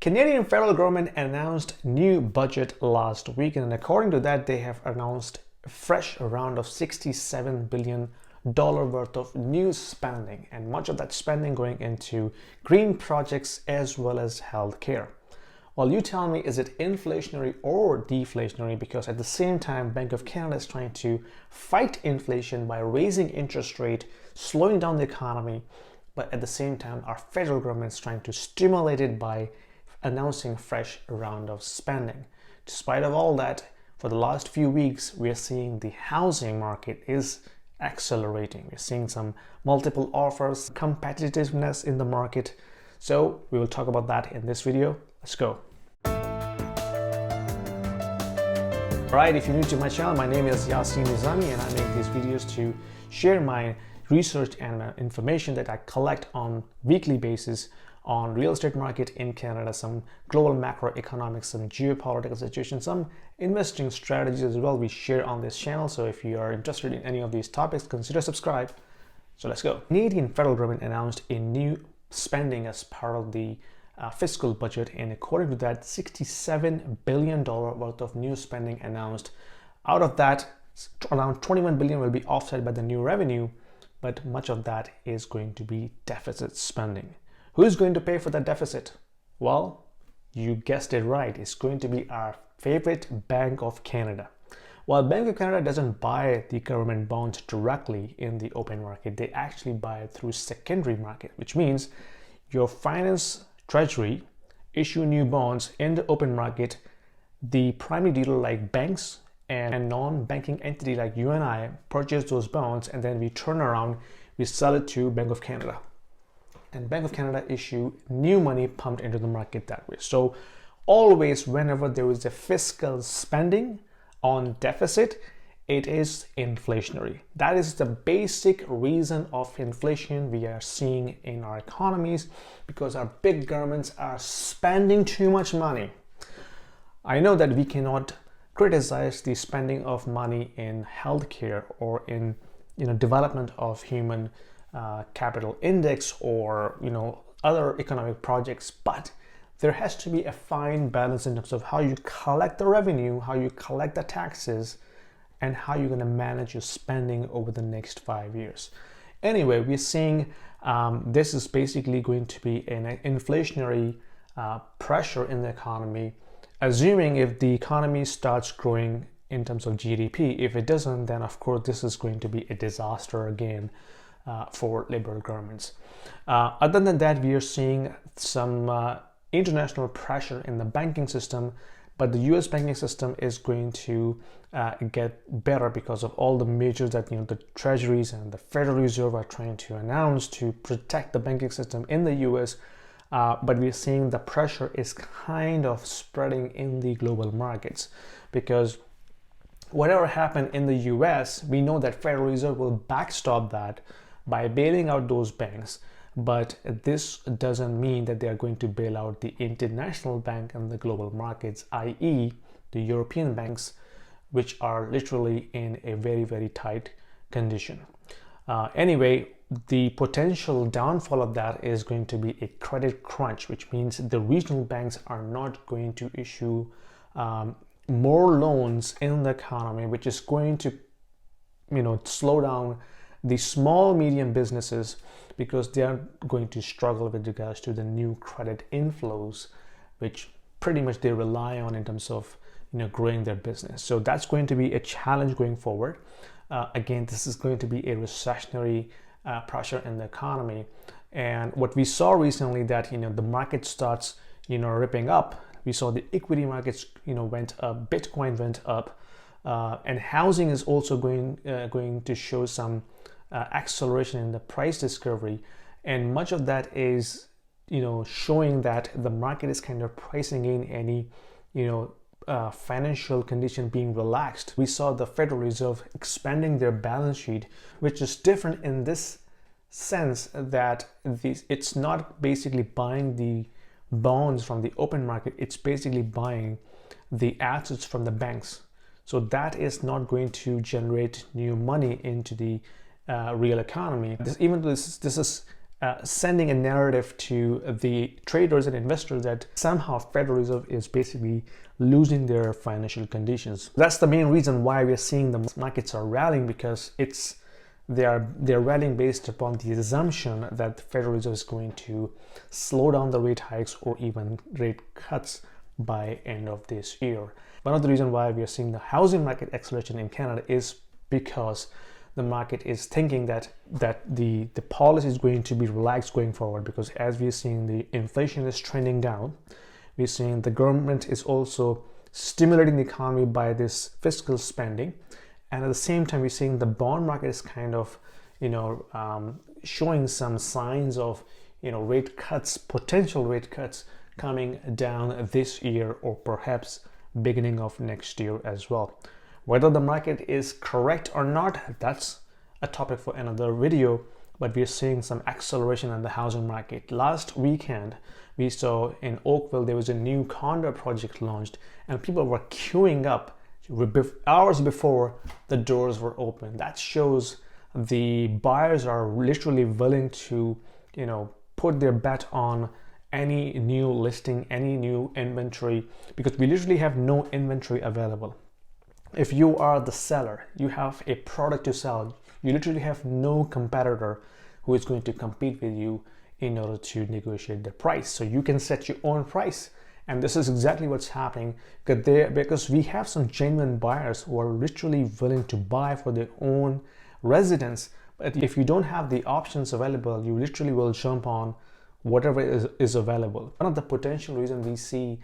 Canadian federal government announced new budget last week, and according to that, they have announced a fresh round of $67 billion worth of new spending, and much of that spending going into green projects as well as healthcare. Well, you tell me, is it inflationary or deflationary? Because at the same time, Bank of Canada is trying to fight inflation by raising interest rate, slowing down the economy, but at the same time, our federal government is trying to stimulate it by announcing a fresh round of spending. Despite of all that, for the last few weeks, we are seeing the housing market is accelerating. We're seeing some multiple offers, competitiveness in the market. So we will talk about that in this video. Let's go. Alright, if you're new to my channel, my name is Yasin Nizami, and I make these videos to share my research and information that I collect on weekly basis on real estate market in Canada, some global macroeconomics, some geopolitical situations, some investing strategies as well we share on this channel. So if you are interested in any of these topics, consider subscribe. So let's go. Canadian federal government announced a new spending as part of the fiscal budget, and according to that, $67 billion worth of new spending announced. Out of that, around $21 billion will be offset by the new revenue, but much of that is going to be deficit spending. Who is going to pay for that deficit? Well, you guessed it right. It's going to be our favorite Bank of Canada. While Bank of Canada doesn't buy the government bonds directly in the open market, they actually buy it through secondary market, which means your finance treasury issue new bonds in the open market. The primary dealer like banks and non-banking entity like you and I purchase those bonds, and then we turn around, we sell it to Bank of Canada. And Bank of Canada issue new money pumped into the market that way. So always whenever there is a fiscal spending on deficit, it is inflationary. That is the basic reason of inflation we are seeing in our economies, because our big governments are spending too much money. I know that we cannot criticize the spending of money in healthcare or in development of human capital index or other economic projects, but there has to be a fine balance in terms of how you collect the revenue, how you collect the taxes, and how you're going to manage your spending over the next 5 years. Anyway, we're seeing this is basically going to be an inflationary pressure in the economy, assuming if the economy starts growing in terms of GDP. If it doesn't, then of course this is going to be a disaster again for liberal governments. Other than that, we are seeing some international pressure in the banking system, but the US banking system is going to get better because of all the measures that the treasuries and the Federal Reserve are trying to announce to protect the banking system in the US. But we're seeing the pressure is kind of spreading in the global markets, because whatever happened in the US, we know that Federal Reserve will backstop that by bailing out those banks. But this doesn't mean that they are going to bail out the international bank and the global markets, i.e. the European banks, which are literally in a very, very tight condition. Anyway, the potential downfall of that is going to be a credit crunch, which means the regional banks are not going to issue more loans in the economy, which is going to slow down the small medium businesses, because they are going to struggle with regards to the new credit inflows, which pretty much they rely on in terms of growing their business. So that's going to be a challenge going forward. Again, this is going to be a recessionary pressure in the economy. And what we saw recently, that the market starts ripping up. We saw the equity markets went up, Bitcoin went up, and housing is also going to show some acceleration in the price discovery, and much of that is showing that the market is kind of pricing in any financial condition being relaxed. We saw the Federal Reserve expanding their balance sheet, which is different in this sense that it's not basically buying the bonds from the open market, it's basically buying the assets from the banks. So that is not going to generate new money into the real economy. Even though this is sending a narrative to the traders and investors that somehow Federal Reserve is basically losing their financial conditions. That's the main reason why we're seeing the markets are rallying, because they're rallying based upon the assumption that the Federal Reserve is going to slow down the rate hikes or even rate cuts by end of this year. One of the reasons why we are seeing the housing market acceleration in Canada is because the market is thinking that the policy is going to be relaxed going forward, because as we're seeing the inflation is trending down, we're seeing the government is also stimulating the economy by this fiscal spending, and at the same time we're seeing the bond market is kind of showing some signs of rate cuts, potential rate cuts coming down this year or perhaps beginning of next year as well. Whether the market is correct or not, that's a topic for another video, but we're seeing some acceleration in the housing market. Last weekend, we saw in Oakville, there was a new condo project launched and people were queuing up hours before the doors were open. That shows the buyers are literally willing to, put their bet on any new listing, any new inventory, because we literally have no inventory available. If you are the seller, you have a product to sell, you literally have no competitor who is going to compete with you in order to negotiate the price. So you can set your own price. And this is exactly what's happening, because we have some genuine buyers who are literally willing to buy for their own residence. But if you don't have the options available, you literally will jump on whatever is available. One of the potential reasons we see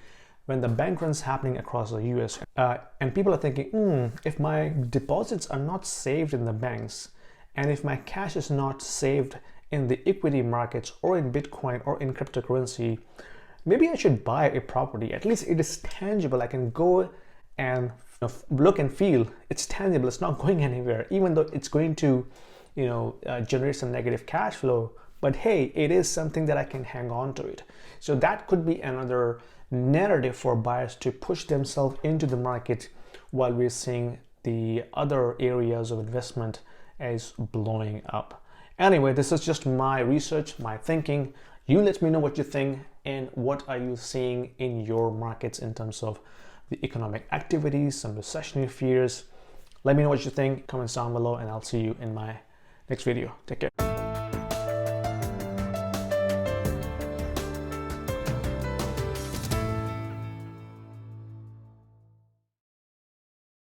when the bank runs happening across the US, and people are thinking, if my deposits are not saved in the banks, and if my cash is not saved in the equity markets or in Bitcoin or in cryptocurrency, maybe I should buy a property. At least it is tangible. I can go and look and feel. It's tangible. It's not going anywhere, even though it's going to generate some negative cash flow. But hey, it is something that I can hang on to it. So that could be another narrative for buyers to push themselves into the market, while we're seeing the other areas of investment as blowing up. Anyway, this is just my research, my thinking. You let me know what you think and what are you seeing in your markets in terms of the economic activities, some recessionary fears. Let me know what you think, comments down below, and I'll see you in my next video. Take care.